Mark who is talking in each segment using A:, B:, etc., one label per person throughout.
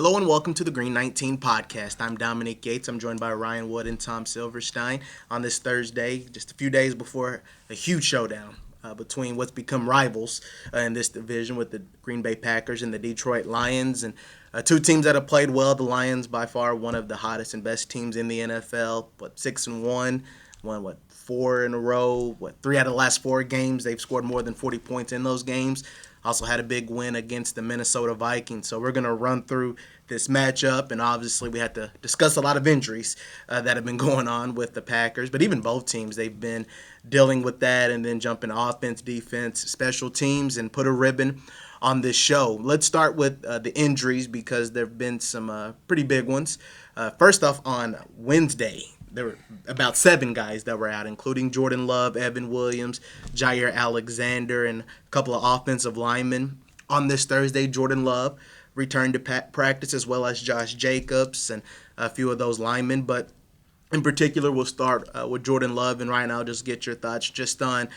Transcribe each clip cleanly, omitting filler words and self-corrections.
A: Hello and welcome to the Green 19 podcast. I'm Dominique Yates. I'm joined by Ryan Wood and Tom Silverstein on this Thursday, just a few days before a huge showdown between what's become rivals in this division with the Green Bay Packers and the Detroit Lions. And two teams that have played well. The Lions, by far, one of the hottest and best teams in the NFL. 6-1, won four in a row. Three out of the last four games they've scored more than 40 points in those games. Also had a big win against the Minnesota Vikings. So we're going to run through this matchup, and obviously we had to discuss a lot of injuries that have been going on with the Packers. But even both teams, they've been dealing with that and then jumping offense, defense, special teams, and put a ribbon on this show. Let's start with the injuries because there have been some pretty big ones. First off, on Wednesday, there were about 7 guys that were out, including Jordan Love, Evan Williams, Jair Alexander, and a couple of offensive linemen. On this Thursday, Jordan Love returned to practice, as well as Josh Jacobs and a few of those linemen. But in particular, we'll start with Jordan Love. And Ryan, I'll just get your thoughts just on,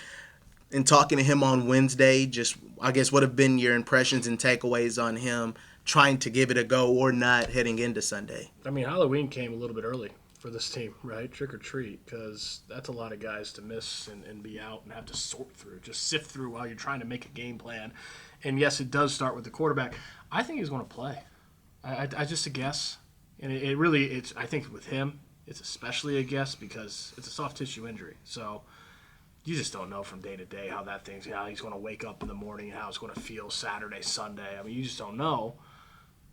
A: in talking to him on Wednesday, just, I guess, what have been your impressions and takeaways on him trying to give it a go or not heading into Sunday?
B: I mean, Halloween came a little bit early for this team, right? Trick or treat, because that's a lot of guys to miss and be out and have to sort through, just sift through while you're trying to make a game plan. And yes, it does start with the quarterback. I think he's going to play. I just a guess, and it really, it's. I think with him, it's especially a guess because it's a soft tissue injury. So you just don't know from day to day how he's going to wake up in the morning and how it's going to feel Saturday, Sunday. I mean, you just don't know.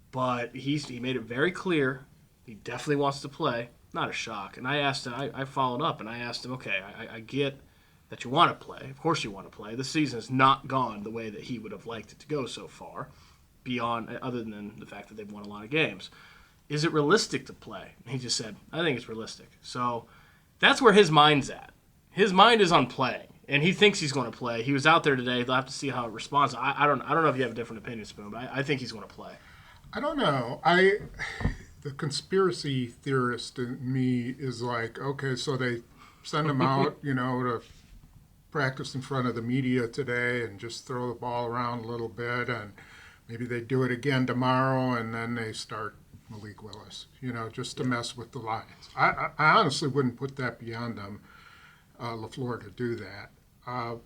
B: But he made it very clear he definitely wants to play. Not a shock. And I asked him, I followed up and I asked him, okay, I get that you want to play. Of course you want to play. The season has not gone the way that he would have liked it to go so far, other than the fact that they've won a lot of games. Is it realistic to play? And he just said, I think it's realistic. So that's where his mind's at. His mind is on playing, and he thinks he's going to play. He was out there today. They'll have to see how it responds. I don't know if you have a different opinion, Spoon, but I think he's going to play.
C: I don't know. The conspiracy theorist in me is like, okay, so they send him out, to practice in front of the media today and just throw the ball around a little bit, and maybe they do it again tomorrow, and then they start Malik Willis, just to mess with the Lions. I honestly wouldn't put that beyond them, LaFleur, to do that.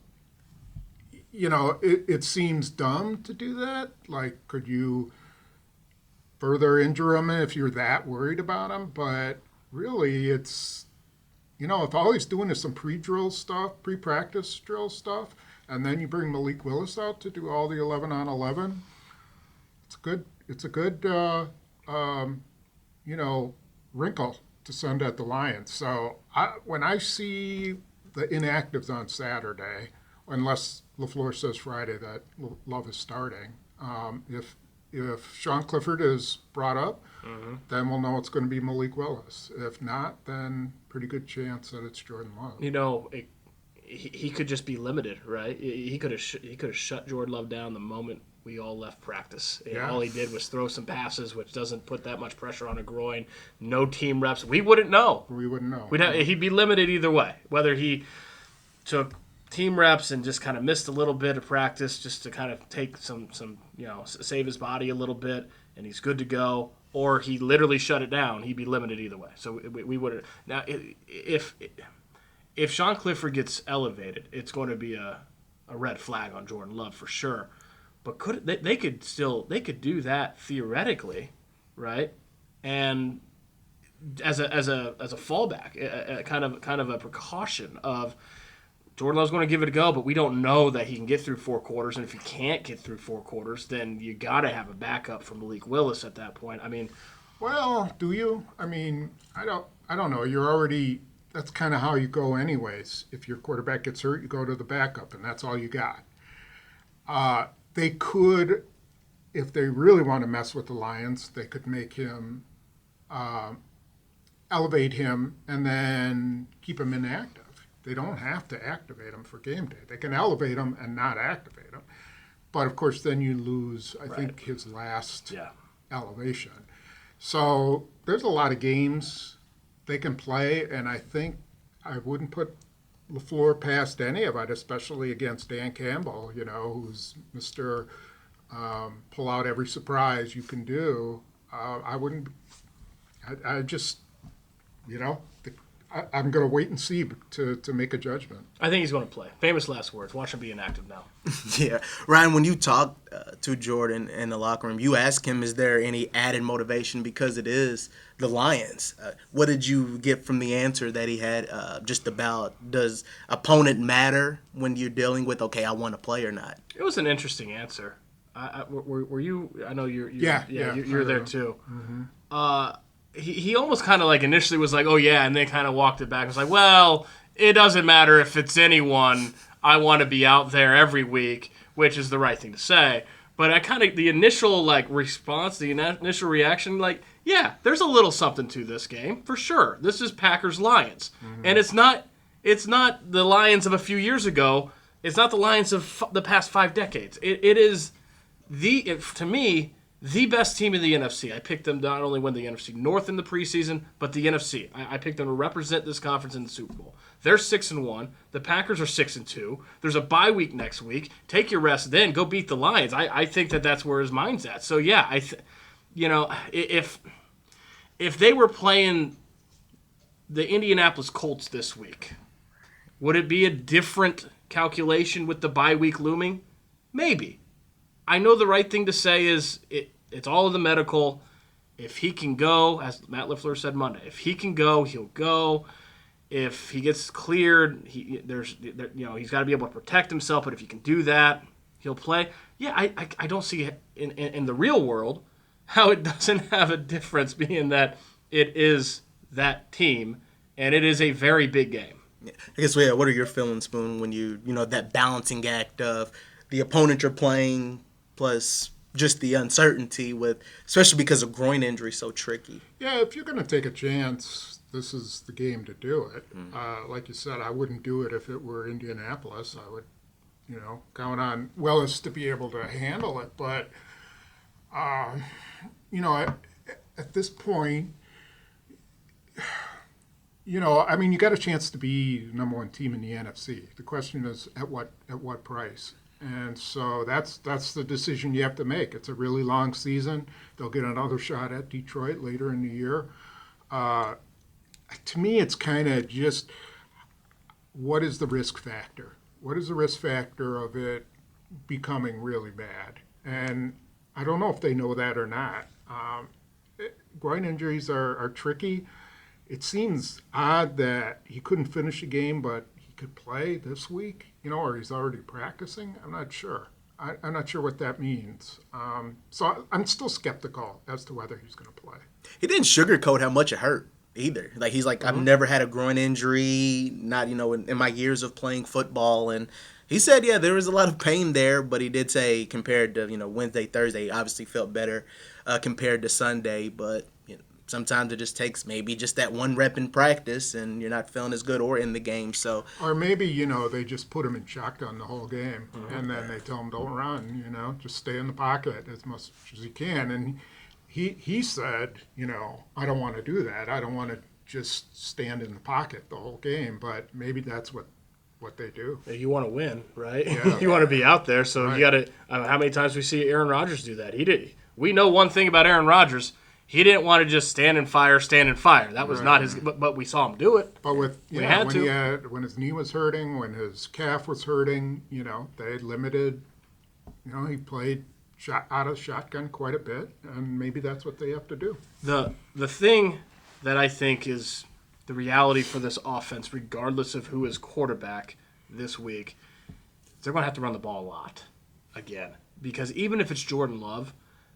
C: It seems dumb to do that. Like, could you further injure him if you're that worried about him? But really, it's, if all he's doing is some pre-practice drill stuff, and then you bring Malik Willis out to do all the 11 on 11, it's a good wrinkle to send at the Lions. So when I see the inactives on Saturday, unless LaFleur says Friday that Love is starting, if Sean Clifford is brought up, then we'll know it's going to be Malik Willis. If not, then pretty good chance that it's Jordan Love.
B: He could just be limited, right? He could have shut Jordan Love down the moment we all left practice. Yeah. All he did was throw some passes, which doesn't put that much pressure on a groin. No team reps. We wouldn't know. He'd be limited either way. Whether he took team reps and just kind of missed a little bit of practice just to kind of take some save his body a little bit, and he's good to go, or he literally shut it down, he'd be limited either way. So we would. Now, if Sean Clifford gets elevated, it's going to be a red flag on Jordan Love for sure. But they could do that theoretically, right? And as a fallback, a kind of a precaution of Jordan Love's going to give it a go, but we don't know that he can get through 4 quarters. And if he can't get through 4 quarters, then you got to have a backup for Malik Willis at that point. I mean,
C: well, do you? I mean, I don't know. You're already. That's kind of how you go, anyways. If your quarterback gets hurt, you go to the backup, and that's all you got. They could, if they really want to mess with the Lions, they could make him, elevate him, and then keep him inactive. They don't have to activate him for game day. They can elevate him and not activate him. But, of course, then you lose, I think, his last elevation. So there's a lot of games they can play, and I think I wouldn't put LaFleur past any of it, especially against Dan Campbell, who's Mr. Pull out every surprise you can do. I wouldn't. I just, you know, I'm going to wait and see to make a judgment.
B: I think he's going to play. Famous last words. Watch him be inactive now.
A: Yeah. Ryan, when you talk to Jordan in the locker room, you ask him, is there any added motivation because it is the Lions? What did you get from the answer that he had just about, does opponent matter when you're dealing with, okay, I want to play or not?
B: It was an interesting answer. Were you? I know you're there too. Mm-hmm. He almost kind of like initially was like, oh yeah, and then kind of walked it back. It was like, well, it doesn't matter if it's anyone. I want to be out there every week, which is the right thing to say. But I kind of, the initial like response, the initial reaction, like, yeah, there's a little something to this game for sure. This is Packers Lions, and it's not the Lions of a few years ago. It's not the Lions of the past 5 decades. It is to me, the best team in the NFC. I picked them not only win the NFC North in the preseason, but the NFC. I picked them to represent this conference in the Super Bowl. They're 6-1. The Packers are 6-2. There's a bye week next week. Take your rest, then go beat the Lions. I think that's where his mind's at. So yeah, if they were playing the Indianapolis Colts this week, would it be a different calculation with the bye week looming? Maybe. I know the right thing to say is it's all of the medical. If he can go, as Matt LaFleur said Monday, if he can go, he'll go. If he gets cleared, he's got to be able to protect himself. But if he can do that, he'll play. Yeah, I don't see in the real world how it doesn't have a difference, being that it is that team and it is a very big game.
A: I guess, yeah, what are your feelings, Spoon, when you that balancing act of the opponent you're playing plus just the uncertainty with, especially because a groin injury is so tricky?
C: Yeah, if you're going to take a chance, this is the game to do it. Like you said, I wouldn't do it if it were Indianapolis. I would, count on Willis to be able to handle it. But, at this point, you got a chance to be number 1 team in the NFC. The question is at what price? And so that's the decision you have to make. It's a really long season. They'll get another shot at Detroit later in the year. To me, it's kind of just, what is the risk factor? What is the risk factor of it becoming really bad? And I don't know if they know that or not. Groin injuries are tricky. It seems odd that he couldn't finish a game, but he could play this week, or he's already practicing. I'm not sure. I'm not sure what that means. So I'm still skeptical as to whether he's going to play.
A: He didn't sugarcoat how much it hurt either. Like, he's like, I've never had a groin injury, not, in my years of playing football. And he said, yeah, there was a lot of pain there, but he did say compared to, Wednesday, Thursday, he obviously felt better compared to Sunday. But sometimes it just takes maybe just that one rep in practice and you're not feeling as good or in the game. So,
C: or maybe, they just put him in shotgun the whole game and then they tell him don't run, just stay in the pocket as much as you can. And he said, I don't want to do that. I don't want to just stand in the pocket the whole game, but maybe that's what they do.
B: You want to win, right?
C: Yeah.
B: You want to be out there. So
C: right.
B: You got to how many times we see Aaron Rodgers do that? We know one thing about Aaron Rodgers. He didn't want to just stand and fire. That was not his. But we saw him do it.
C: But with when his knee was hurting, when his calf was hurting, they limited. He played out of shotgun quite a bit, and maybe that's what they have to do.
B: The thing that I think is the reality for this offense, regardless of who is quarterback this week, they're going to have to run the ball a lot again, because even if it's Jordan Love,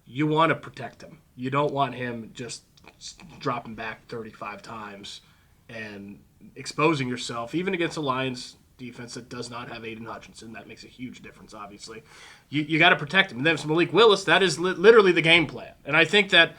B: you want to protect him. You don't want him just dropping back 35 times and exposing yourself, even against a Lions defense that does not have Aiden Hutchinson. That makes a huge difference, obviously. You got to protect him. And then with Malik Willis, that is literally the game plan. And I think that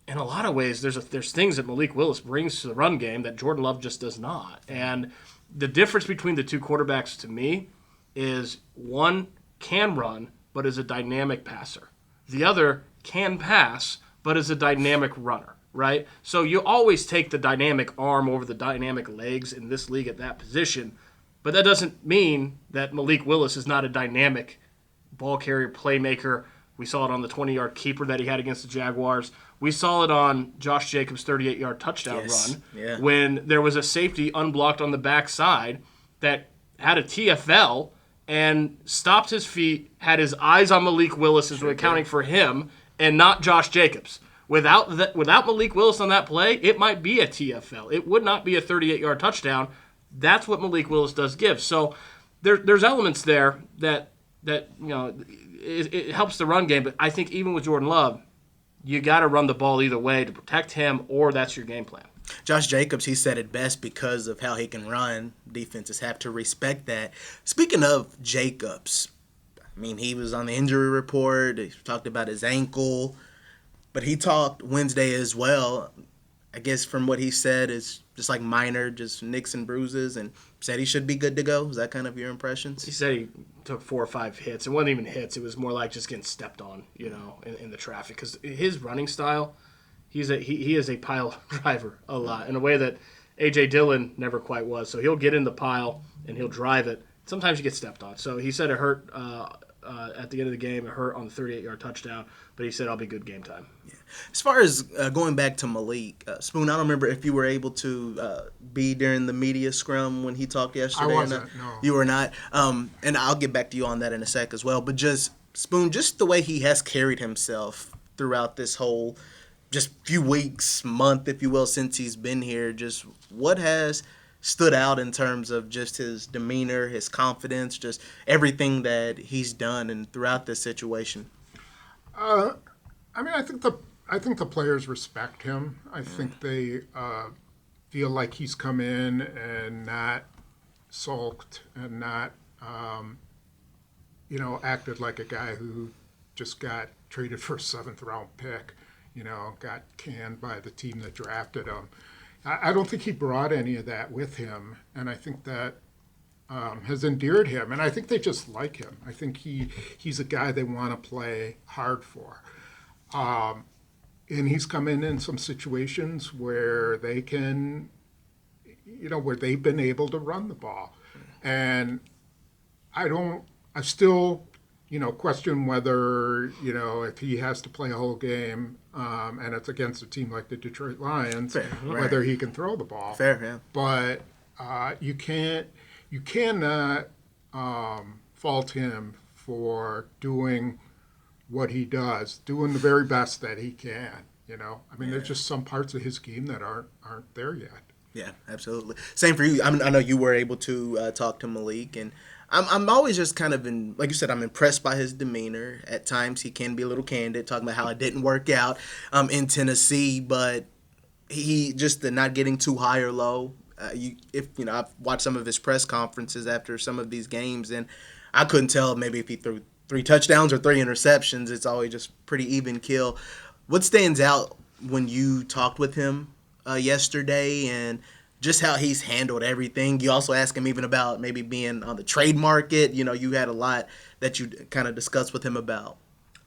B: in a lot of ways, there's things that Malik Willis brings to the run game that Jordan Love just does not. And the difference between the two quarterbacks to me is one can run but is a dynamic passer. The other can pass, but is a dynamic runner, right? So you always take the dynamic arm over the dynamic legs in this league at that position, but that doesn't mean that Malik Willis is not a dynamic ball carrier, playmaker, We saw it on the 20-yard keeper that he had against the Jaguars. We saw it on Josh Jacobs' 38-yard touchdown run when there was a safety unblocked on the backside that had a TFL and stopped his feet, had his eyes on Malik Willis as accounting for him and not Josh Jacobs. Without Malik Willis on that play, it might be a TFL. It would not be a 38-yard touchdown. That's what Malik Willis does give. So there's elements there that it helps the run game. But I think even with Jordan Love, you got to run the ball either way to protect him, or that's your game plan.
A: Josh Jacobs, he said it best because of how he can run. Defenses have to respect that. Speaking of Jacobs, I mean, he was on the injury report. He talked about his ankle, but he talked Wednesday as well. I guess from what he said, is just like minor, just nicks and bruises, and said he should be good to go. Is that kind of your impressions?
B: He said he took 4 or 5 hits. It wasn't even hits. It was more like just getting stepped on, in the traffic. Because his running style, he is a pile driver a lot in a way that A.J. Dillon never quite was. So he'll get in the pile and he'll drive it. Sometimes you get stepped on. So he said it hurt at the end of the game. It hurt on the 38-yard touchdown. But he said, I'll be good game time.
A: Yeah. As far as going back to Malik, Spoon, I don't remember if you were able to be during the media scrum when he talked yesterday.
C: I wasn't, no.
A: You were not. And I'll get back to you on that in a sec as well. But just, Spoon, just the way he has carried himself throughout this whole just few weeks, month, if you will, since he's been here, just what has stood out in terms of just his demeanor, his confidence, just everything that he's done and throughout this situation?
C: I think the players respect him. I think they feel like he's come in and not sulked and not acted like a guy who just got traded for a 7th round pick, got canned by the team that drafted him. I don't think he brought any of that with him, and I think that has endeared him, and I think they just like him. I think he's a guy they want to play hard for. And he's come in some situations where they can, where they've been able to run the ball. And I still, question whether, if he has to play a whole game and it's against a team like the Detroit Lions, whether he can throw the ball.
A: Fair, yeah.
C: But you cannot fault him for doing what he does, doing the very best that he can. There's just some parts of his game that aren't there yet.
A: Yeah, absolutely. Same for you. I know you were able to talk to Malik, and I'm always just kind of like you said, I'm impressed by his demeanor. At times he can be a little candid, talking about how it didn't work out in Tennessee, but he just not getting too high or low. I've watched some of his press conferences after some of these games, and I couldn't tell maybe if he threw 3 touchdowns or 3 interceptions. It's always just pretty even kill. What stands out when you talked with him yesterday and just how he's handled everything? You also asked him even about maybe being on the trade market. You had a lot that you kind of discussed with him about.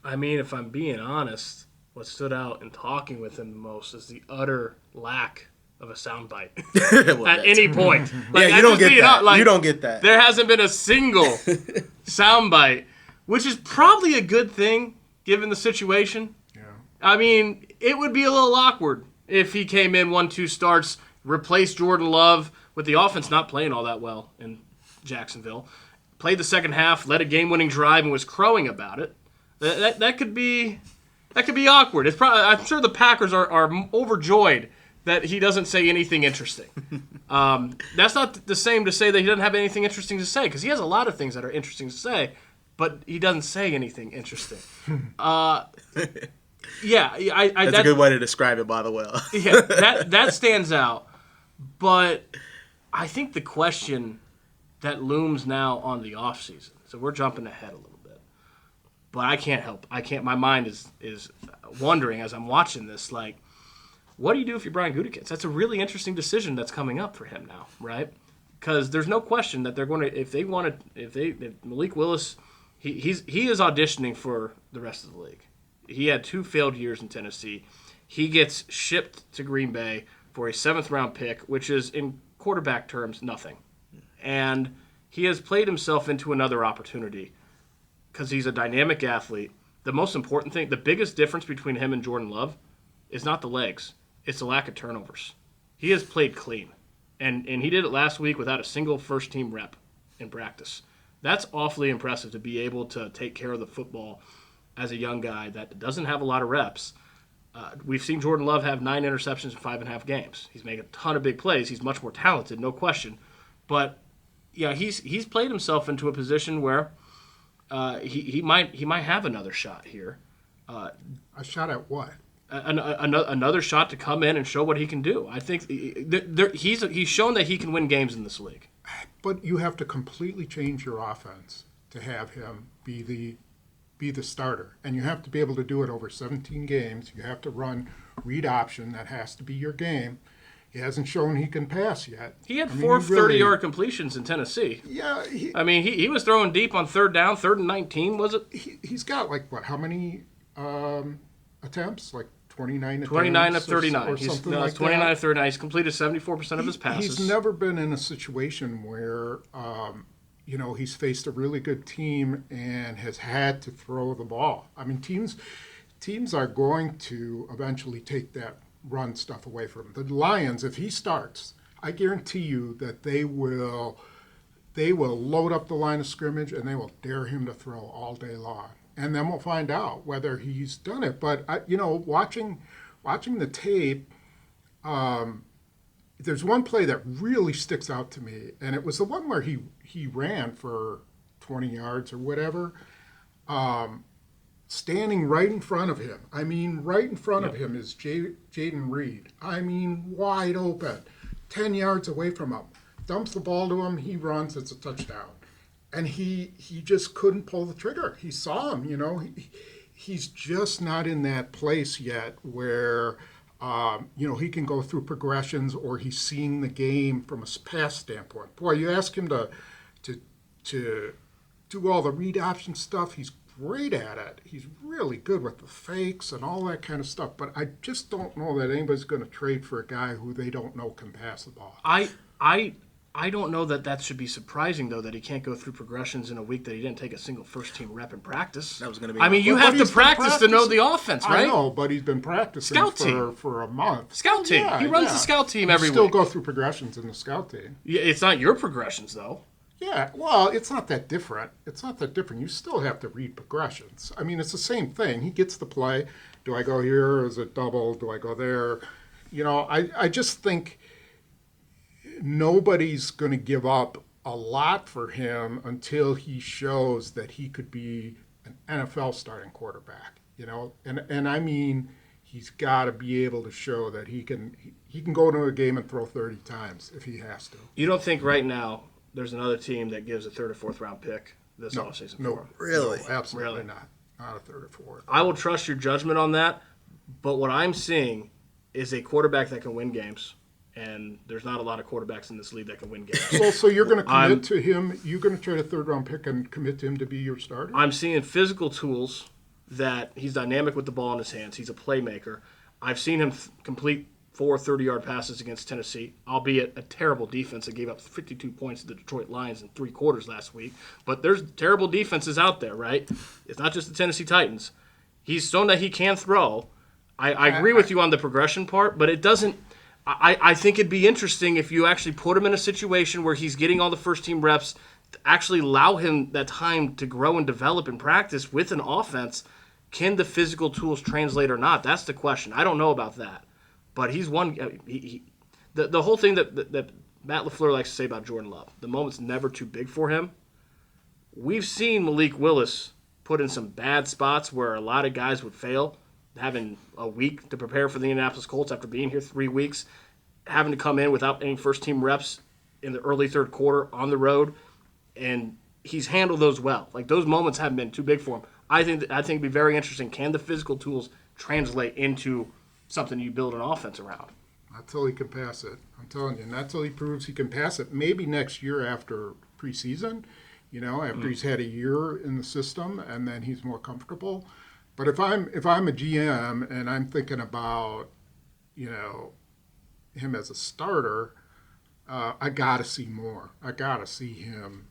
B: I mean, if I'm being honest, what stood out in talking with him the most is the utter lack of a soundbite at any point.
A: You don't get that. You don't get that.
B: There hasn't been a single soundbite, which is probably a good thing given the situation.
C: Yeah.
B: I mean, it would be a little awkward if he came in 1-2 starts, replaced Jordan Love with the offense not playing all that well in Jacksonville, played the second half, led a game-winning drive, and was crowing about it. That could be awkward. I'm sure the Packers are overjoyed that he doesn't say anything interesting. That's not the same to say that he doesn't have anything interesting to say, because he has a lot of things that are interesting to say, but he doesn't say anything interesting. That's
A: a good way to describe it, by the way.
B: Yeah, that stands out. But I think the question that looms now on the offseason, so we're jumping ahead a little bit, but I can't help. My mind is wondering as I'm watching this, like, what do you do if you're Brian Gutekunst? That's a really interesting decision that's coming up for him now, right? Because there's no question that they're going to, if Malik Willis, he is auditioning for the rest of the league. He had 2 failed years in Tennessee. He gets shipped to Green Bay for a 7th round pick, which is in quarterback terms nothing. And he has played himself into another opportunity because he's a dynamic athlete. the most important thing, the biggest difference between him and Jordan Love is not the legs. It's the lack of turnovers. He has played clean. And he did it last week without a single first-team rep in practice. That's awfully impressive to be able to take care of the football as a young guy that doesn't have a lot of reps. We've seen Jordan Love have 9 interceptions in 5.5 games. He's made a ton of big plays. He's much more talented, no question. But yeah, he's played himself into a position where he might have another shot here.
C: A shot at what?
B: Another shot to come in and show what he can do. I think he's shown that he can win games in this league.
C: But you have to completely change your offense to have him be the starter, and you have to be able to do it over 17 games. You have to run read option. That has to be your game. He hasn't shown he can pass yet.
B: He had 4 30-yard completions in Tennessee.
C: Yeah.
B: He was throwing deep on third down, 3rd and 19, was it?
C: He's got how many attempts? Like 29
B: of 39.
C: Or
B: He's
C: something like
B: 29
C: that.
B: of 39. He's completed 74% of his passes.
C: He's never been in a situation where he's faced a really good team and has had to throw the ball. I mean, teams are going to eventually take that run stuff away from him. The Lions, if he starts, I guarantee you that they will load up the line of scrimmage and they will dare him to throw all day long. And then we'll find out whether he's done it. But watching the tape, there's one play that really sticks out to me, and it was the one where he ran for 20 yards or whatever, standing right in front of him. I mean, right in front of him is Jaden Reed. I mean, wide open, 10 yards away from him. Dumps the ball to him, he runs, it's a touchdown. And he just couldn't pull the trigger. He saw him, he's just not in that place yet where, he can go through progressions or he's seeing the game from a pass standpoint. Boy, you ask him to do all the read option stuff, he's great at it. He's really good with the fakes and all that kind of stuff. But I just don't know that anybody's going to trade for a guy who they don't know can pass the ball.
B: I don't know that should be surprising, though, that he can't go through progressions in a week that he didn't take a single first-team rep in practice.
A: That was going to be.
B: I mean, you have to practice to know the offense, right?
C: I know, but he's been practicing for a month.
B: Scout team.
C: Yeah,
B: he runs the scout team every week.
C: Still go through progressions in the scout team.
B: Yeah, it's not your progressions, though.
C: Yeah, well, it's not that different. You still have to read progressions. I mean, it's the same thing. He gets the play. Do I go here? Is it double? Do I go there? I just think nobody's going to give up a lot for him until he shows that he could be an NFL starting quarterback, and I mean, he's got to be able to show that he can go into a game and throw 30 times if he has to.
B: You don't think right now there's another team that gives a 3rd or 4th round pick this offseason?
C: No,
A: really?
C: No, absolutely
B: Really?
C: not a 3rd or 4th.
B: I will trust your judgment on that, but what I'm seeing is a quarterback that can win games. And there's not a lot of quarterbacks in this league that can win games.
C: Well, so you're going to commit to him. You're going to trade a 3rd-round pick and commit to him to be your starter?
B: I'm seeing physical tools that he's dynamic with the ball in his hands. He's a playmaker. I've seen him complete 4 30-yard passes against Tennessee, albeit a terrible defense that gave up 52 points to the Detroit Lions in 3 quarters last week. But there's terrible defenses out there, right? It's not just the Tennessee Titans. He's shown that he can throw. I agree with you on the progression part, but it doesn't – I think it'd be interesting if you actually put him in a situation where he's getting all the first-team reps, to actually allow him that time to grow and develop in practice with an offense. Can the physical tools translate or not? That's the question. I don't know about that. But he's one. The whole thing that Matt LaFleur likes to say about Jordan Love, the moment's never too big for him. We've seen Malik Willis put in some bad spots where a lot of guys would fail, having a week to prepare for the Indianapolis Colts after being here 3 weeks, having to come in without any first-team reps in the early 3rd quarter on the road, and he's handled those well. Like, those moments haven't been too big for him. I think it'd be very interesting. Can the physical tools translate into something you build an offense around?
C: Not till he can pass it. I'm telling you, not till he proves he can pass it. Maybe next year after preseason, after he's had a year in the system and then he's more comfortable. But if I'm a GM and I'm thinking about, him as a starter, I got to see more. I got to see him,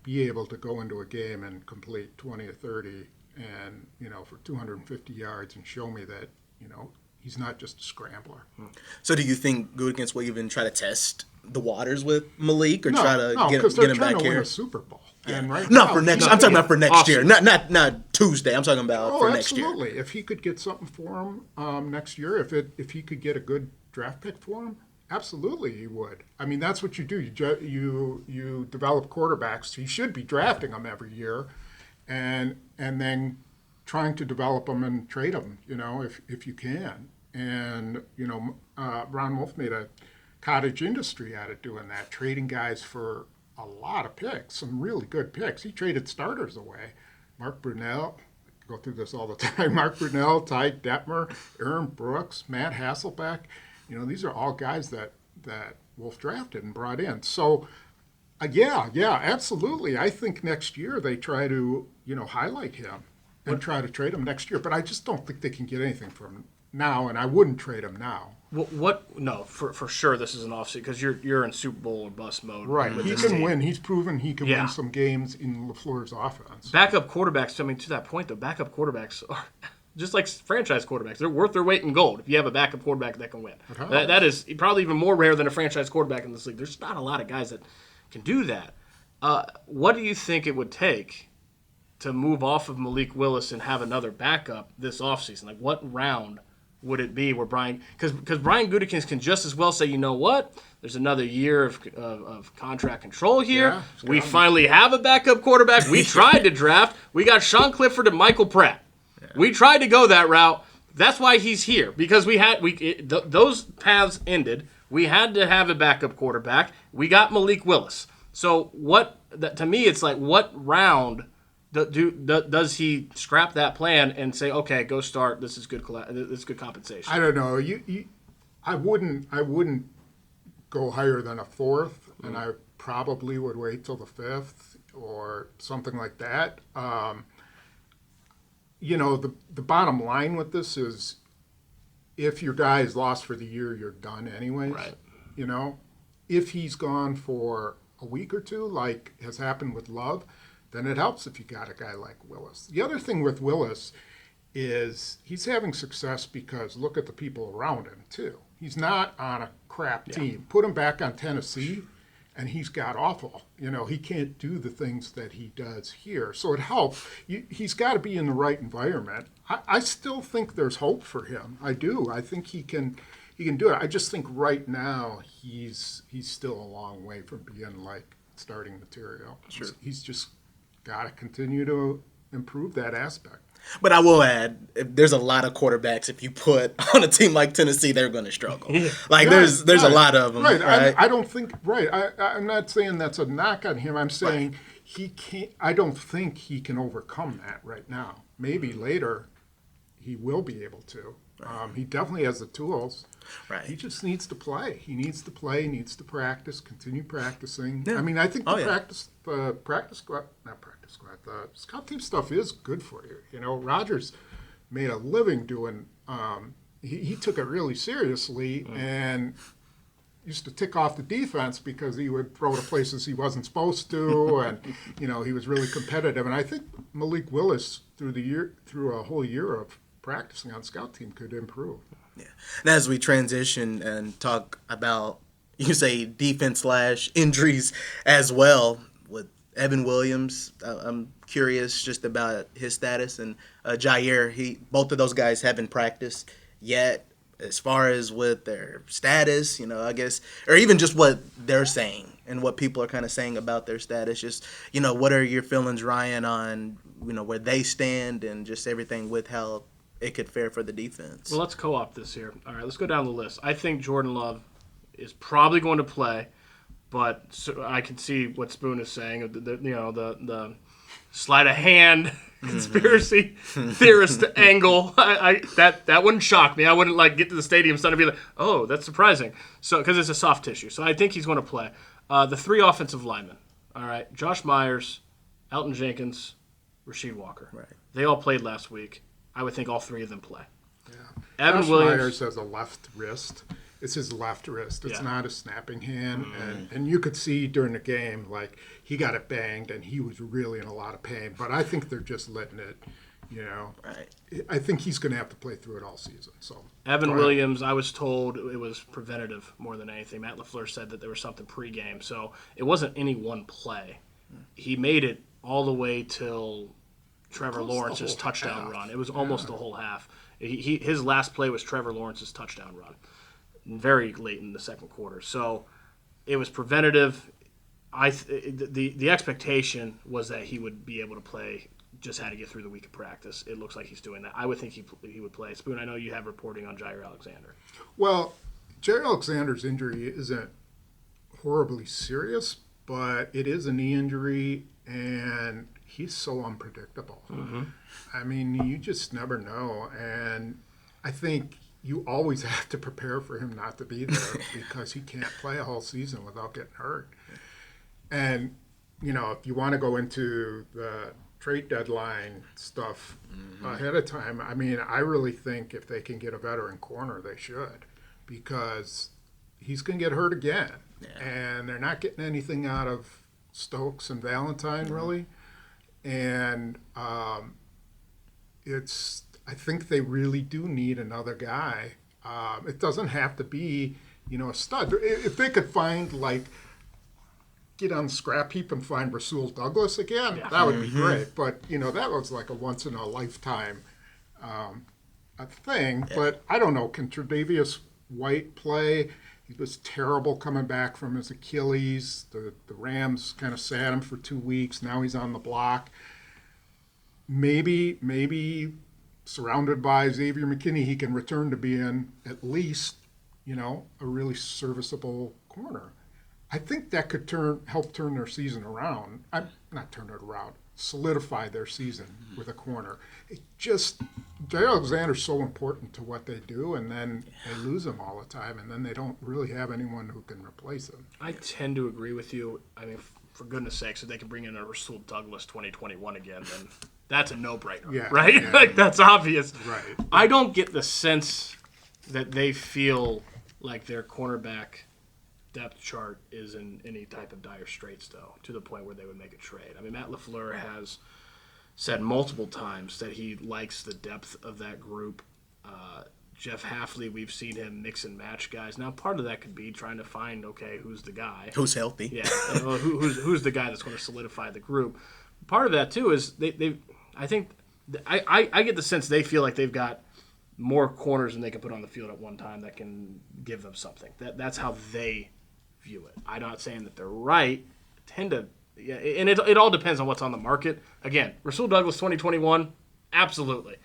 C: be able to go into a game and complete 20 or 30 and for 250 yards and show me that he's not just a scrambler.
A: So do you think Gutekunst will even try to test the waters with Malik or
C: No,
A: try to
C: no,
A: get
C: because they're
A: him
C: trying
A: back
C: to win
A: here?
C: a Super Bowl. And right
A: No,
C: now,
A: for next.
C: he's
A: I'm talking about for next year,
B: Awesome.
A: not Tuesday. I'm talking about for next year.
C: Absolutely. If he could get something for him next year, if he could get a good draft pick for him, absolutely he would. I mean, that's what you do. You develop quarterbacks. You should be drafting them every year, and then trying to develop them and trade them. If you can. And Ron Wolf made a cottage industry out of doing that, trading guys for a lot of picks, some really good picks. He traded starters away. Mark Brunell, I go through this all the time. Mark Brunell, Ty Detmer, Aaron Brooks, Matt Hasselbeck. These are all guys that Wolf drafted and brought in. So, yeah, absolutely. I think next year they try to, highlight him and try to trade him next year. But I just don't think they can get anything from him now, and I wouldn't trade him now.
B: No, for sure this is an offseason because you're in Super Bowl or bust mode.
C: Right.
B: with
C: He
B: this
C: can
B: team.
C: win. He's proven he can
B: Yeah.
C: win some games in LaFleur's offense.
B: Backup quarterbacks, I mean, to that point, though, backup quarterbacks are just like franchise quarterbacks. They're worth their weight in gold if you have a backup quarterback that can win. That is probably even more rare than a franchise quarterback in this league. There's not a lot of guys that can do that. What do you think it would take to move off of Malik Willis and have another backup this offseason? Like, what round would it be where Brian – because Brian Gutekunst can just as well say, you know what, there's another year of contract control here.
C: Yeah,
B: We finally have a backup quarterback. We tried to draft. We got Sean Clifford and Michael Pratt. Yeah. We tried to go that route. That's why he's here, because those paths ended. We had to have a backup quarterback. We got Malik Willis. So to me, it's like, what round – does he scrap that plan and say, okay, go start? This is good. This is good compensation.
C: I don't know. I wouldn't go higher than a fourth, and I probably would wait till the fifth or something like that. The bottom line with this is, if your guy is lost for the year, you're done anyways.
B: Right.
C: If he's gone for a week or two, like has happened with Love, then it helps if you got a guy like Willis. The other thing with Willis is he's having success because look at the people around him, too. He's not on a crap team. Put him back on Tennessee, and he's got awful. He can't do the things that he does here. So it helps. He's got to be in the right environment. I still think there's hope for him. I do. I think he can do it. I just think right now he's still a long way from being like starting material. Sure. He's just got to continue to improve that aspect.
A: But I will add, there's a lot of quarterbacks. If you put on a team like Tennessee, they're going to struggle. There's a lot of them.
C: Right.
A: Right.
C: I don't think. Right. I'm not saying that's a knock on him. I'm saying he can't. I don't think he can overcome that right now. Maybe later, he will be able to. He definitely has the tools.
A: Right.
C: He just needs to play. He needs to play. Needs to practice. Continue practicing.
A: Yeah.
C: I mean, I think the scout team stuff is good for you. Rodgers made a living doing. He took it really seriously and used to tick off the defense because he would throw to places he wasn't supposed to, and he was really competitive. And I think Malik Willis through a whole year of practicing on scout team could improve.
A: Yeah. And as we transition and talk about, you say, defense / injuries as well, with Evan Williams, I'm curious just about his status, and Jair. Both of those guys haven't practiced yet. As far as with their status, I guess, or even just what they're saying and what people are kind of saying about their status. Just, what are your feelings, Ryan, on where they stand and just everything with how it could fare for the defense?
B: Well, let's co-op this here. All right, let's go down the list. I think Jordan Love is probably going to play, but I can see what Spoon is saying. The sleight of hand conspiracy theorist angle. That wouldn't shock me. I wouldn't get to the stadium and be like, oh, that's surprising. So because it's a soft tissue. So I think he's going to play. The three offensive linemen. All right, Josh Myers, Elton Jenkins, Rasheed Walker.
A: Right.
B: They all played last week. I would think all three of them play.
C: Yeah.
B: Evan
C: Josh
B: Williams
C: Myers has a left wrist. It's his left wrist. It's
B: Yeah.
C: not a snapping hand. And you could see during the game, he got it banged, and he was really in a lot of pain. But I think they're just letting it, You know,
A: Right.
C: I think he's going to have to play through it all season. So
B: Evan
C: Go ahead.
B: Williams, I was told it was preventative more than anything. Matt LaFleur said that there was something pregame, so it wasn't any one play. He made it all the way till Trevor
C: Close the
B: Lawrence's
C: whole
B: touchdown
C: half.
B: run. It was almost the whole half. His last play was Trevor Lawrence's touchdown run, very late in the second quarter. So it was preventative. The expectation was that he would be able to play. Just had to get through the week of practice. It looks like he's doing that. I would think he would play. Spoon, I know you have reporting on Jair Alexander.
C: Well, Jerry Alexander's injury isn't horribly serious, but it is a knee injury, and he's so unpredictable. I mean, you just never know, and I think you always have to prepare for him not to be there because he can't play a whole season without getting hurt. And, you know, if you want to go into the trade deadline stuff ahead of time, I mean, I really think if they can get a veteran corner, they should, because he's going to get hurt again.
A: Yeah.
C: And they're not getting anything out of Stokes and Valentine, really. And I think they really do need another guy. It doesn't have to be, you know, a stud. If they could find, like, get on the scrap heap and find Rasul Douglas again, that would be great. But, you know, that was like a once-in-a-lifetime a thing. Yeah. But I don't know, can Tre'Davious White play? He was terrible coming back from his Achilles. The Rams kind of sat him for 2 weeks. Now he's on the block. Maybe surrounded by Xavier McKinney, he can return to being at least, you know, a really serviceable corner. I think that could help turn their season around. Not turn it around, solidify their season with a corner. It just, Jay Alexander's so important to what they do, and then they lose him all the time, and then they don't really have anyone who can replace him.
B: I tend to agree with you. I mean, for goodness sakes, if they can bring in a Rasul Douglas 2021 again, then that's a no-brainer, right?
C: Yeah.
B: Like, that's obvious.
C: Right.
B: I don't get the sense that they feel like their cornerback depth chart is in any type of dire straits, though, to the point where they would make a trade. I mean, Matt LaFleur has said multiple times that he likes the depth of that group. Jeff Hafley, we've seen him mix and match guys. Now, part of that could be trying to find, okay, who's the guy?
A: Who's healthy.
B: Yeah, who's the guy that's going to solidify the group. Part of that, too, is I get the sense they feel like they've got more corners than they can put on the field at one time that can give them something. That's how they view it. I'm not saying that they're right. And it all depends on what's on the market. Again, Rasul Douglas 2021, absolutely. If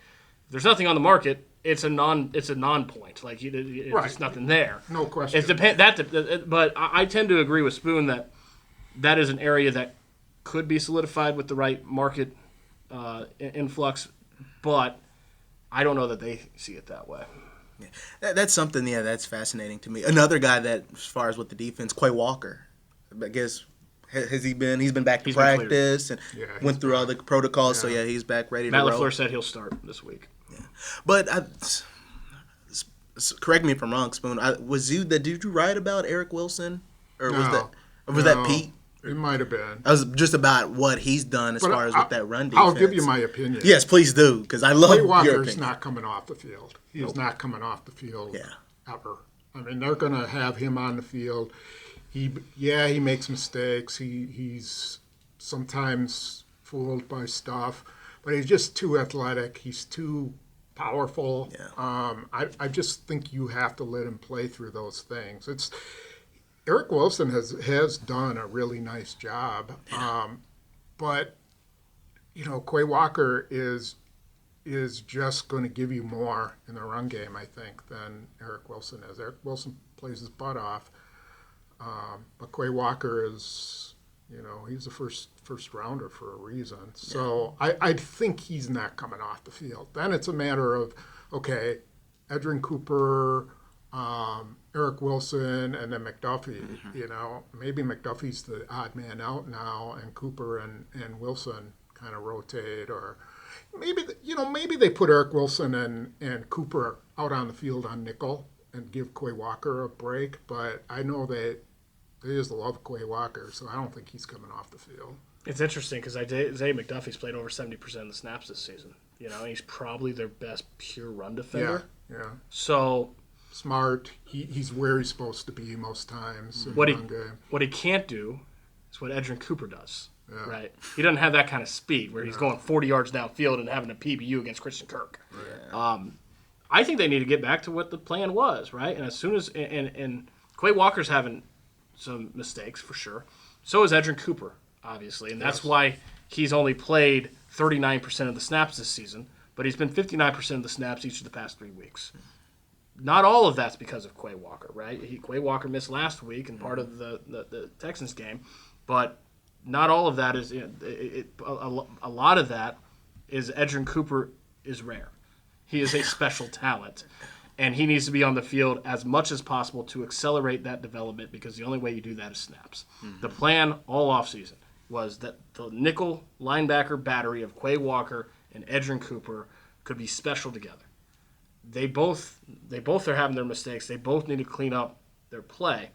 B: there's nothing on the market, it's a non-point. Like there's
C: Right.
B: nothing there.
C: No question.
B: But I tend to agree with Spoon that is an area that could be solidified with the right market influx, but I don't know that they see it that way.
A: Yeah. That's something, that's fascinating to me. Another guy that, as far as with the defense, Quay Walker, I guess, has he been? He's been back to practice and went through all the protocols, so he's back ready to roll.
B: Matt LaFleur said he'll start this week.
A: Yeah. But correct me if I'm wrong, Spoon. Did you write about Eric Wilson? Or was that Pete?
C: It might have been.
A: I was just about what he's done as far as with that run defense.
C: I'll give you my opinion.
A: Yes, please do, because I love
C: Quay
A: your
C: Walker's
A: opinion.
C: not coming off the field. He is not coming off the field ever. I mean, they're going to have him on the field. He makes mistakes. He's sometimes fooled by stuff, but he's just too athletic. He's too powerful.
A: Yeah.
C: I just think you have to let him play through those things. Eric Wilson has done a really nice job, but you know, Quay Walker is just going to give you more in the run game, I think, than Eric Wilson is. Eric Wilson plays his butt off, but Quay Walker is, you know, he's a first rounder for a reason. So I think he's not coming off the field. Then it's a matter of, okay, Edrin Cooper, Eric Wilson, and then McDuffie. You know, maybe McDuffie's the odd man out now, and Cooper and Wilson kind of rotate, or maybe they put Eric Wilson and Cooper out on the field on nickel and give Quay Walker a break. But I know they just love Quay Walker, so I don't think he's coming off the field.
B: It's interesting because Zay McDuffie's played over 70% of the snaps this season. He's probably their best pure run defender.
C: Yeah.
B: So
C: Smart. He's where he's supposed to be most times in
B: what
C: the
B: he
C: run game.
B: what he can't do is what Edrin Cooper does.
C: Yeah.
B: Right? He doesn't have that kind of speed where he's going 40 yards downfield and having a PBU against Christian Kirk. I think they need to get back to what the plan was, right? And as soon as and Quay Walker's having some mistakes for sure. So is Edrin Cooper, obviously, and that's why he's only played 39% of the snaps this season, but he's been 59% of the snaps each of the past 3 weeks. Not all of that's because of Quay Walker, right? Quay Walker missed last week and part of the Texans game, but not all of that is a lot of that is Edrin Cooper is rare. He is a special talent, and he needs to be on the field as much as possible to accelerate that development because the only way you do that is snaps. The plan all offseason was that the nickel linebacker battery of Quay Walker and Edrin Cooper could be special together. They both are having their mistakes. They both need to clean up their play,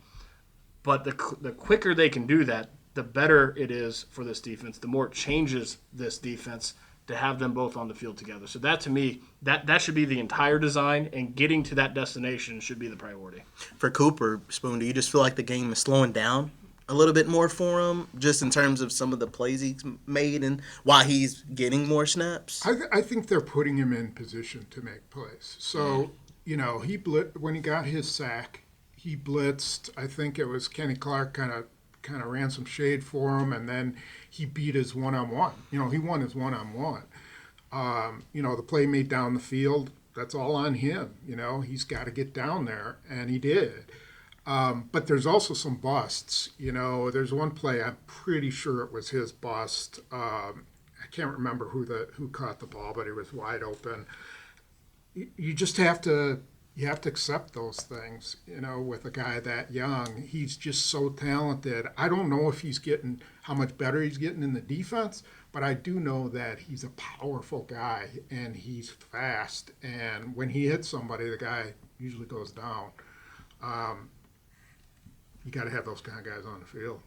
B: but the quicker they can do that, the better it is for this defense. The more it changes this defense to have them both on the field together. So that, to me, that should be the entire design, and getting to that destination should be the priority.
A: For Cooper, Spoon, do you just feel like the game is slowing down a little bit more for him, just in terms of some of the plays he's made and why he's getting more snaps?
C: I think they're putting him in position to make plays. So, when he got his sack, he blitzed. I think it was Kenny Clark kind of ran some shade for him, and then he beat his one-on-one. He won his one-on-one. The play made down the field, that's all on him. He's got to get down there, and he did. But there's also some busts. There's one play, I'm pretty sure it was his bust. I can't remember who caught the ball, but it was wide open. You just have to accept those things, with a guy that young. He's just so talented. I don't know if how much better he's getting in the defense, but I do know that he's a powerful guy and he's fast. And when he hits somebody, the guy usually goes down. You got to have those kind of guys on the field.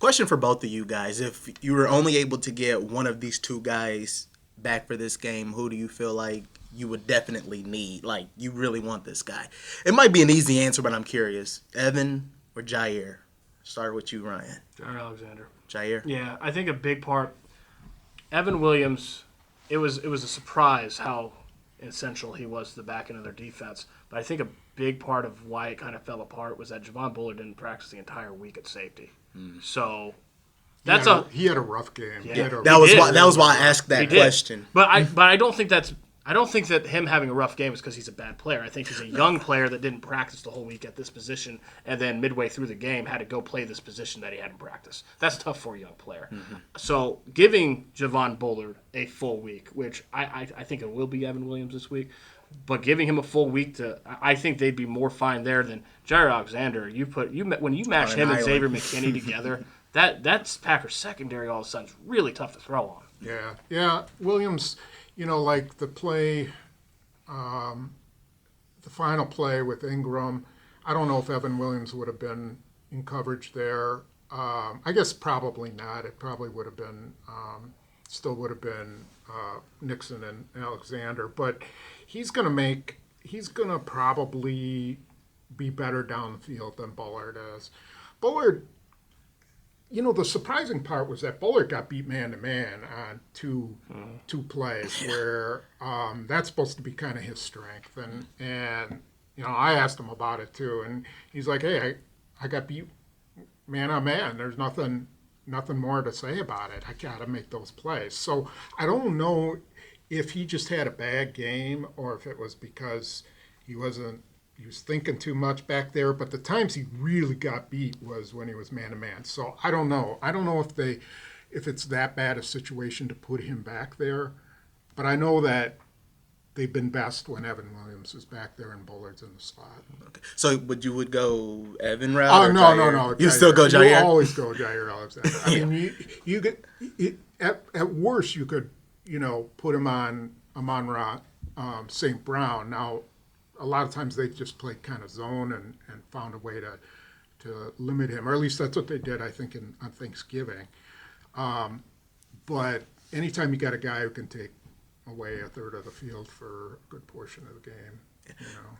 A: Question for both of you guys. If you were only able to get one of these two guys back for this game, who do you feel like you would definitely need? Like, you really want this guy. It might be an easy answer, but I'm curious. Evan or Jair? Start with you, Ryan.
B: Jair Alexander.
A: Jair?
B: Yeah, I think a big part, Evan Williams, it was a surprise how essential he was to the back end of their defense. But I think a big part of why it kind of fell apart was that Javon Bullard didn't practice the entire week at safety. So that's
C: he had a rough game.
B: Yeah.
A: That was why I asked that question.
B: But I don't think that him having a rough game is because he's a bad player. I think he's a young player that didn't practice the whole week at this position, and then midway through the game had to go play this position that he hadn't practiced. That's tough for a young player. Mm-hmm. So giving Javon Bullard a full week, which I think it will be Evan Williams this week, but giving him a full week I think they'd be more fine there than Jair Alexander. When you match him and Xavier McKinney together, that's Packers secondary all of a sudden is really tough to throw on.
C: Yeah. Williams, like the play, the final play with Ingram, I don't know if Evan Williams would have been in coverage there. I guess probably not. It probably would have been, still would have been Nixon and Alexander. But he's going to probably be better down the field than Bullard is. Bullard, the surprising part was that Bullard got beat man-to-man on two plays where that's supposed to be kind of his strength. And I asked him about it too, and he's like, hey, I got beat man-on-man. There's nothing more to say about it. I got to make those plays. So I don't know if he just had a bad game or if it was because he was thinking too much back there, but the times he really got beat was when he was man-to-man. So I don't know. I don't know if it's that bad a situation to put him back there, but I know that they've been best when Evan Williams is back there and Bullard's in the slot.
A: Okay. So you would go Evan route?
C: Oh, no.
A: You still go Jair?
C: You always go Jair Alexander. I mean, you get at worst you could put him on Amon-Ra St. Brown. Now, a lot of times they just played kind of zone and found a way to limit him, or at least that's what they did, I think, on Thanksgiving. But anytime you got a guy who can take away a third of the field for a good portion of the game.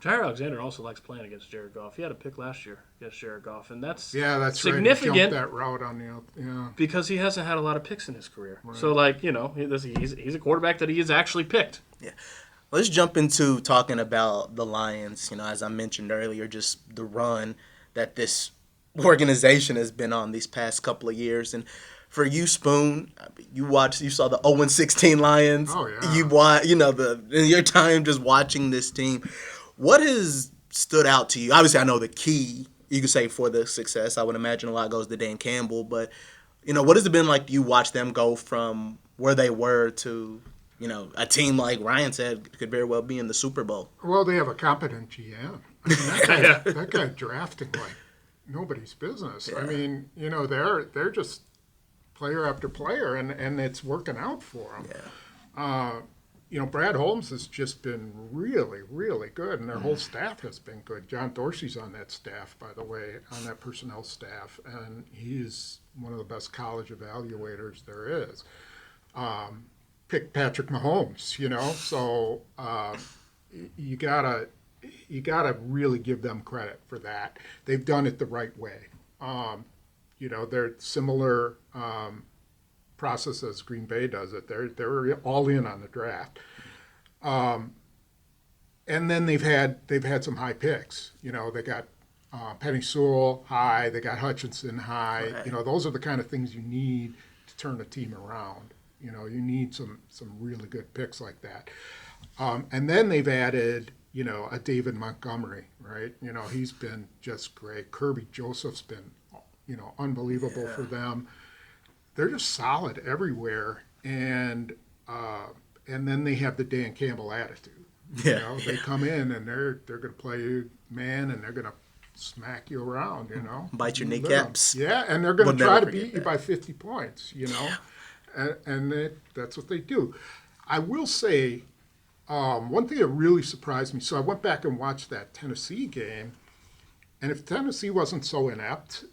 B: Jair Alexander also likes playing against Jared Goff. He had a pick last year against Jared Goff, and that's
C: That's right.
B: significant.
C: He jumped that route on the
B: because he hasn't had a lot of picks in his career.
C: Right.
B: So, he's a quarterback that he has actually picked.
A: Yeah. Let's jump into talking about the Lions. As I mentioned earlier, just the run that this organization has been on these past couple of years. And for you, Spoon, you saw the 0-16 Lions.
C: Oh, yeah.
A: You watch, in your time just watching this team. What has stood out to you? Obviously, I know the key, you could say, for the success. I would imagine a lot goes to Dan Campbell. But, what has it been like? You watch them go from where they were to, a team like Ryan said could very well be in the Super Bowl.
C: Well, they have a competent GM. I mean, that guy drafting like nobody's business.
A: Yeah.
C: I mean, they're just player after player, and it's working out for them.
A: Yeah.
C: Brad Holmes has just been really, really good, and their whole staff has been good. John Dorsey's on that staff, by the way, on that personnel staff, and he's one of the best college evaluators there is. Pick Patrick Mahomes, so you gotta really give them credit for that. They've done it the right way. They're similar process as Green Bay does it. They're all in on the draft, and then they've had some high picks. They got Penny Sewell high. They got Hutchinson high.
A: Right.
C: Those are the kind of things you need to turn a team around. You need some really good picks like that. And then they've added, a David Montgomery, right? He's been just great. Kirby Joseph's been, unbelievable for them. They're just solid everywhere. And then they have the Dan Campbell attitude.
A: Yeah.
C: They come in and they're going to play you man, and they're going to smack you around,
A: Bite your kneecaps.
C: Yeah, and they're going to
A: We'll
C: try
A: never
C: to beat
A: forget
C: you
A: that.
C: by 50 points, And that's what they do. I will say, one thing that really surprised me, so I went back and watched that Tennessee game, and if Tennessee wasn't so inept,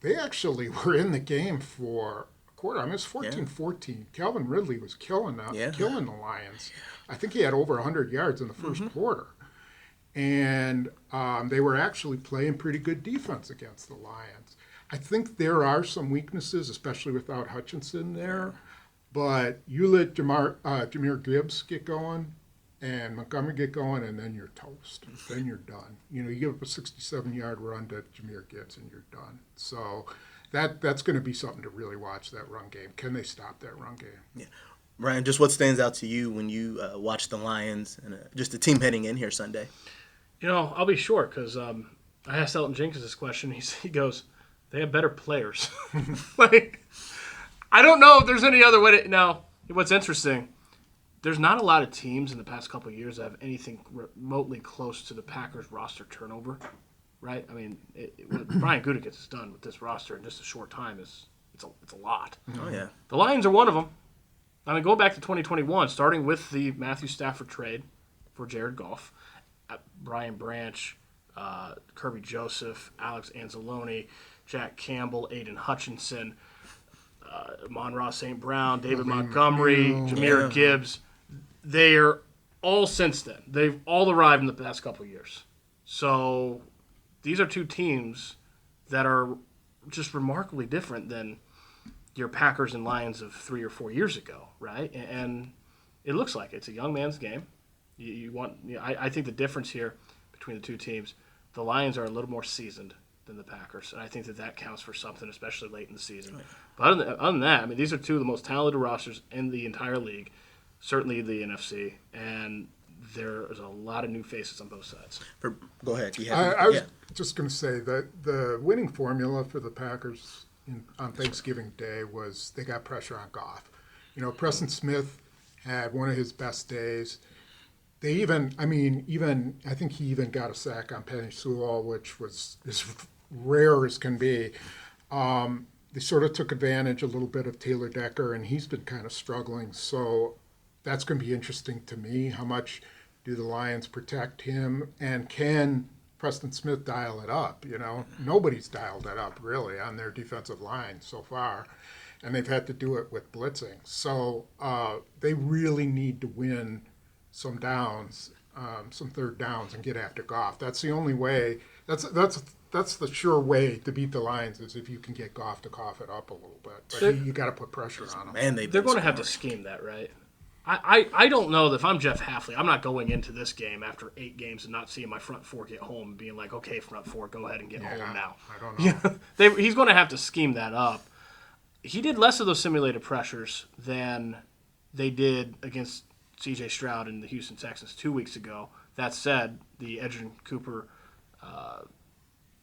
C: they actually were in the game for a quarter. I mean, it's 14-14. Calvin Ridley was killing the Lions. I think he had over 100 yards in the first quarter. And they were actually playing pretty good defense against the Lions. I think there are some weaknesses, especially without Hutchinson there. But you let Jahmyr Gibbs get going and Montgomery get going, and then you're toast. Then you're done. You give up a 67-yard run to Jahmyr Gibbs, and you're done. So that's going to be something to really watch, that run game. Can they stop that run game?
A: Yeah. Ryan, just what stands out to you when you watch the Lions and just the team heading in here Sunday?
B: I'll be short because I asked Elton Jenkins this question. He goes, they have better players. I don't know if there's any other way to. Now, what's interesting, there's not a lot of teams in the past couple of years that have anything remotely close to the Packers roster turnover, right? I mean, what Brian Gutekunst has done with this roster in just a short time it's a lot.
A: Oh, yeah.
B: The Lions are one of them. I mean, going back to 2021, starting with the Matthew Stafford trade for Jared Goff, Brian Branch, Kirby Joseph, Alex Anzalone, Jack Campbell, Aiden Hutchinson, Monroe St. Brown, David Montgomery, Jahmyr Gibbs. They are all since then. They've all arrived in the past couple of years. So these are two teams that are just remarkably different than your Packers and Lions of 3 or 4 years ago, right? And it looks like it's a young man's game. I think the difference here between the two teams, the Lions are a little more seasoned than the Packers, and I think that counts for something, especially late in the season. Right. But other than that, I mean, these are two of the most talented rosters in the entire league, certainly the NFC, and there's a lot of new faces on both sides.
A: Go ahead.
C: I was just going to say that the winning formula for the Packers on Thanksgiving Day was they got pressure on Goff. Preston Smith had one of his best days. They I think he even got a sack on Penny Sewell, which was as rare as can be. They sort of took advantage a little bit of Taylor Decker, and he's been kind of struggling. So that's going to be interesting to me. How much do the Lions protect him, and can Preston Smith dial it up? Nobody's dialed it up really on their defensive line so far. and they've had to do it with blitzing. So they really need to win some downs, some third downs, and get after Goff. That's the only way. That's the sure way to beat the Lions is if you can get Goff to cough it up a little bit. But you got to put pressure on them.
A: Man,
B: They're going to have to scheme that, right? I don't know that if I'm Jeff Hafley, I'm not going into this game after 8 games and not seeing my front four get home and being like, okay, front four, go ahead and get home now.
C: I don't know.
B: He's going to have to scheme that up. He did less of those simulated pressures than they did against C.J. Stroud and the Houston Texans 2 weeks ago. That said, the Edgerrin Cooper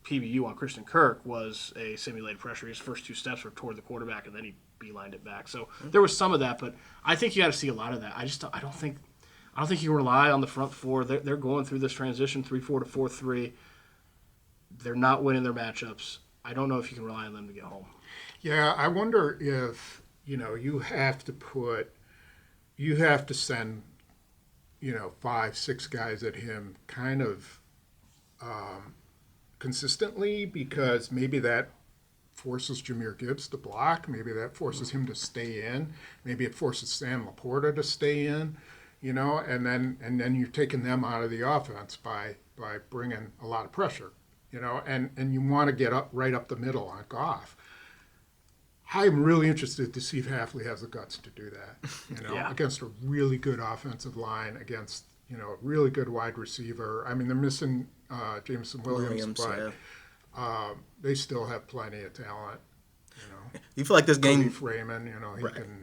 B: PBU on Christian Kirk was a simulated pressure. His first 2 steps were toward the quarterback, and then he beelined it back. So there was some of that, but I think you got to see a lot of that. I don't think you rely on the front four. They're going through this transition 3-4 to 4-3. They're not winning their matchups. I don't know if you can rely on them to get home.
C: Yeah, I wonder if you have to send 5-6 guys at him kind of consistently, because maybe that forces Jahmyr Gibbs to block. Maybe that forces him to stay in. Maybe it forces Sam Laporta to stay in. And then you're taking them out of the offense by bringing a lot of pressure. And you want to get right up the middle on Goff. I'm really interested to see if Hafley has the guts to do that. Against a really good offensive line, against a really good wide receiver. I mean, they're missing Jameson Williams, but they still have plenty of talent.
A: You feel like this game,
C: Freeman,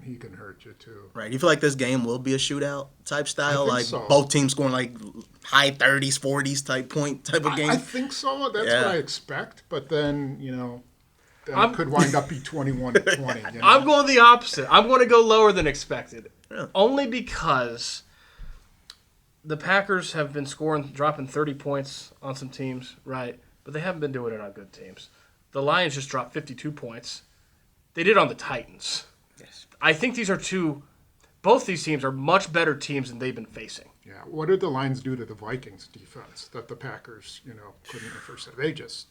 C: he can hurt you too.
A: Right. You feel like this game will be a shootout type style, like
C: so.
A: Both teams scoring like high 30s, 40s type of game.
C: I think so. That's what I expect. But then it could wind up be 21-20.
B: I'm going the opposite. I'm going to go lower than expected,
A: Really?
B: only because the Packers have been dropping 30 points on some teams, right? But they haven't been doing it on good teams. The Lions just dropped 52 points. They did on the Titans.
A: Yes.
B: I think both these teams are much better teams than they've been facing.
C: Yeah. What did the Lions do to the Vikings defense that the Packers, couldn't the first set? They just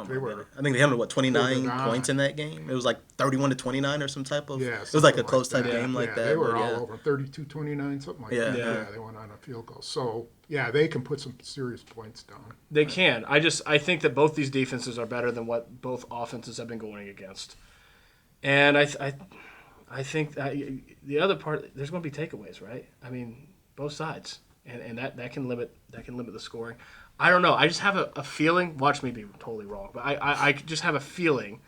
C: they were.
A: I think they had 29 points in that game. It was like 31-29 or some type of.
C: Yeah.
A: It was like a close type
C: that.
A: game like that.
C: They were all over 32-29, something like that.
A: Yeah.
C: Yeah. They went on a field goal. So they can put some serious points down.
B: They can. I think that both these defenses are better than what both offenses have been going against. And I think that the other part, there's going to be takeaways, right? I mean, both sides, and that can limit the scoring. I don't know. I just have a feeling. Watch me be totally wrong, but I just have a feeling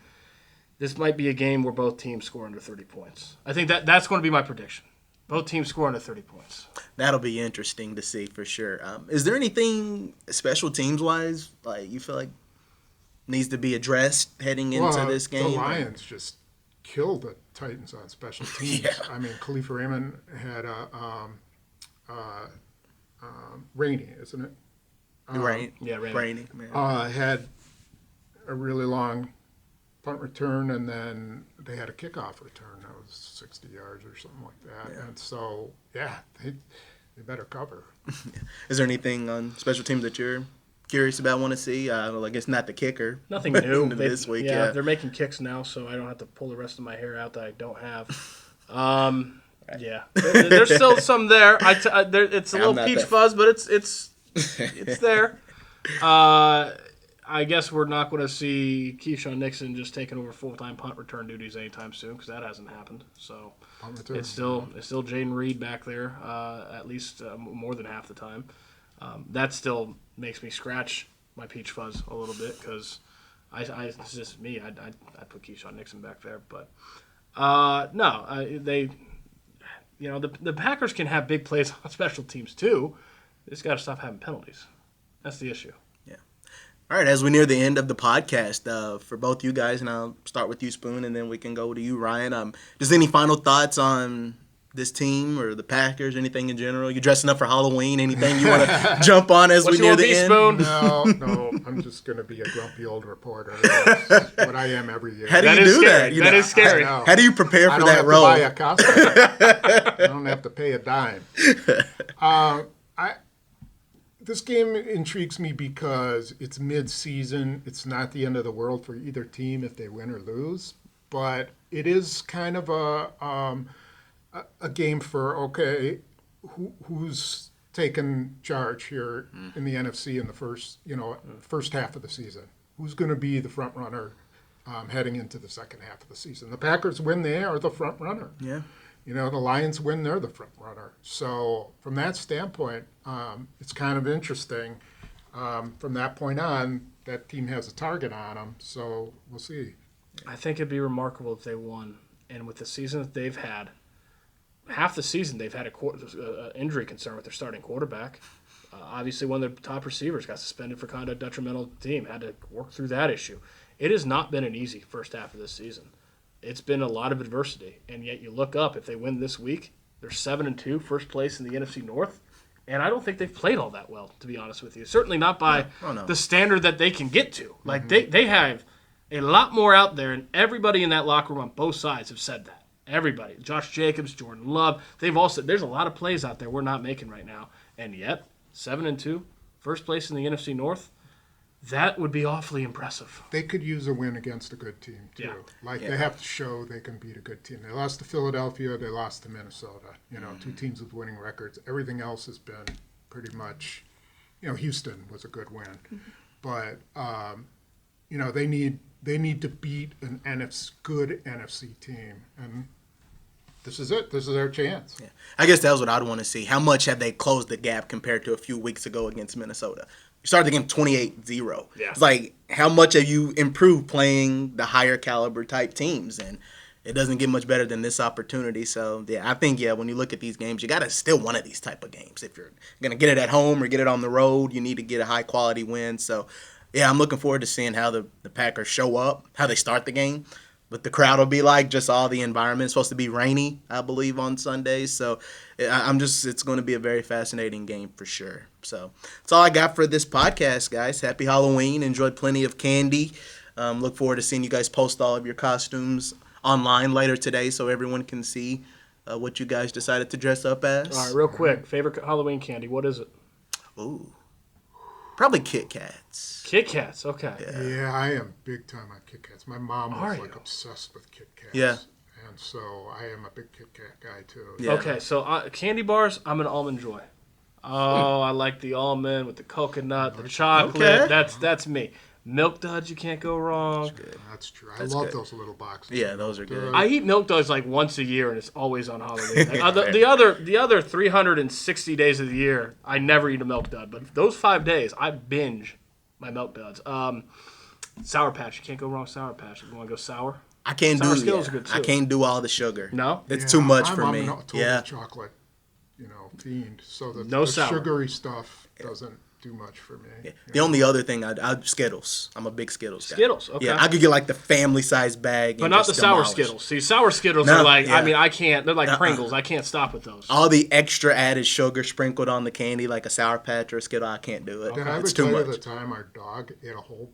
B: this might be a game where both teams score under 30 points. I think that's going to be my prediction. Both teams score under 30 points.
A: That'll be interesting to see for sure. Is there anything special teams wise like you feel like needs to be addressed heading into this game?
C: The Lions just killed the Titans on special teams.
A: Yeah.
C: I mean, Khalif Raymond had Rainey, isn't it?
A: Right.
B: Yeah,
A: Rainey.
C: Had a really long punt return, and then they had a kickoff return that was 60 yards or something like that. Yeah. And so, they better cover.
A: Is there anything on special teams that you're curious about, want to see? I guess not the kicker.
B: Nothing new
A: this week.
B: Yeah, they're making kicks now, so I don't have to pull the rest of my hair out that I don't have. There's still some there. It's a little peach fuzz, but it's there. I guess we're not going to see Keyshawn Nixon just taking over full-time punt return duties anytime soon because that hasn't happened. So it's still Jaden Reed back there at least more than half the time. That still makes me scratch my peach fuzz a little bit because it's just me. I'd put Keyshawn Nixon back there, but the Packers can have big plays on special teams too. They just got to stop having penalties. That's the issue.
A: Yeah. All right, as we near the end of the podcast, for both you guys, and I'll start with you, Spoon, and then we can go to you, Ryan. Just any final thoughts on this team or the Packers, anything in general? You dressing up for Halloween? Anything you want to jump on as we near the end?
B: Spoon?
C: No, I'm just going to be a grumpy old reporter. That's what I am every year.
A: How do you do that?
B: That is scary.
A: How do you prepare for that role?
C: I don't have to buy a costume. I don't have to pay a dime. This game intrigues me because it's mid-season. It's not the end of the world for either team if they win or lose. but it is kind of a game for, okay, who's taking charge here in the NFC in the first half of the season? Who's going to be the front runner heading into the second half of the season? The Packers win, they are the front runner.
A: Yeah.
C: The Lions win, they're the front runner. So from that standpoint, it's kind of interesting. From that point on, that team has a target on them. So we'll see.
B: I think it'd be remarkable if they won. And with the season that they've had, half the season they've had a injury concern with their starting quarterback. Obviously, one of their top receivers got suspended for conduct detrimental to the team. Had to work through that issue. It has not been an easy first half of this season. It's been a lot of adversity, and yet you look up. If they win this week, they're 7-2, first place in the NFC North, and I don't think they've played all that well, to be honest with you. Certainly not by the standard that they can get to. Like they have a lot more out there, and everybody in that locker room on both sides have said that. Everybody, Josh Jacobs, Jordan Love, they've all said there's a lot of plays out there we're not making right now, and yet 7-2, first place in the NFC North. That would be awfully impressive.
C: They could use a win against a good team, too.
B: Yeah.
C: They have to show they can beat a good team. They lost to Philadelphia. They lost to Minnesota. Two teams with winning records. Everything else has been pretty much, Houston was a good win. But, they need to beat an good NFC team. And this is it. This is their chance.
A: Yeah. I guess that's what I'd want to see. How much have they closed the gap compared to a few weeks ago against Minnesota? You started the game 28-0.
B: Yeah.
A: It's like, how much have you improved playing the higher caliber type teams? And it doesn't get much better than this opportunity. So, I think, when you look at these games, you got to still one of these type of games. If you're going to get it at home or get it on the road, you need to get a high-quality win. So, I'm looking forward to seeing how the Packers show up, how they start the game. What the crowd will be like, just all the environment. It's supposed to be rainy, I believe, on Sundays. So it's going to be a very fascinating game for sure. So that's all I got for this podcast, guys. Happy Halloween. Enjoyed plenty of candy. Look forward to seeing you guys post all of your costumes online later today so everyone can see what you guys decided to dress up as.
B: All right, real quick. Favorite Halloween candy, what is it?
A: Ooh. Probably Kit Kats.
B: Kit Kats, okay.
C: Yeah, I am big time on Kit Kats. My mom was obsessed with Kit Kats.
A: Yeah.
C: And so I am a big Kit Kat guy too.
A: Yeah.
B: Okay, so candy bars, I'm an Almond Joy. Oh, I like the almond with the coconut, the chocolate.
A: Okay.
B: That's me. Milk Duds, you can't go wrong.
C: That's true. I love those little boxes.
A: Yeah, those are good.
B: I eat Milk Duds like once a year, and it's always on Halloween. The other 360 days of the year, I never eat a Milk Dud. But those 5 days, I binge my Milk Duds. Sour Patch, you can't go wrong with Sour Patch. If you want to go sour,
A: I can't
B: Sour
A: do
B: Skittles are good too.
A: I can't do all the sugar.
B: No?
A: It's too much
C: I'm
A: for me.
C: a total chocolate, fiend. So the
B: sour.
C: sugary stuff doesn't do much for me.
A: Yeah. The only other thing I'd Skittles. I'm a big Skittles guy.
B: Skittles, okay.
A: Yeah, I could get like the family size bag,
B: But
A: and
B: not the
A: just
B: sour
A: demolish.
B: Skittles. See, sour Skittles
A: No,
B: are like,
A: yeah.
B: I mean, I can't. They're like Pringles. I can't stop with those.
A: All the extra added sugar sprinkled on the candy, like a Sour Patch or a Skittle, I can't do it.
C: Did I ever
A: It's
C: tell
A: too
C: you
A: much.
C: the time our dog ate a whole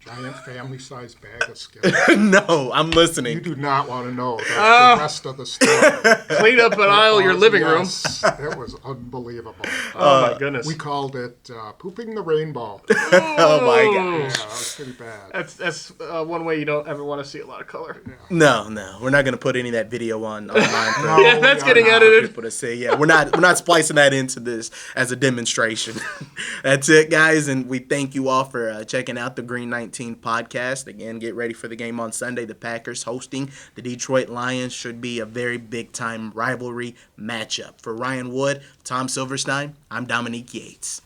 C: giant family size bag of Skittles?
A: No, I'm
C: You
A: listening.
C: do not want to know the rest of the story.
B: Clean up an aisle your living room.
C: Yes, it was unbelievable.
B: Oh, my goodness.
C: We called it pooping the rainbow.
A: Oh my
C: Yeah,
A: gosh.
C: that was pretty bad.
B: That's one way you don't ever want to see a lot of color.
A: No, we're not gonna put any of that video online for
B: Yeah, that's
C: we are
B: getting
C: not.
B: edited.
A: people to see. Yeah, we're not splicing that into this as a demonstration. That's it, guys, and we thank you all for checking out the Green 19 podcast. Again, get ready for the game on Sunday. The Packers hosting the Detroit Lions. Should be a very big time rivalry matchup. For Ryan Wood, Tom Silverstein, I'm Dominique Yates.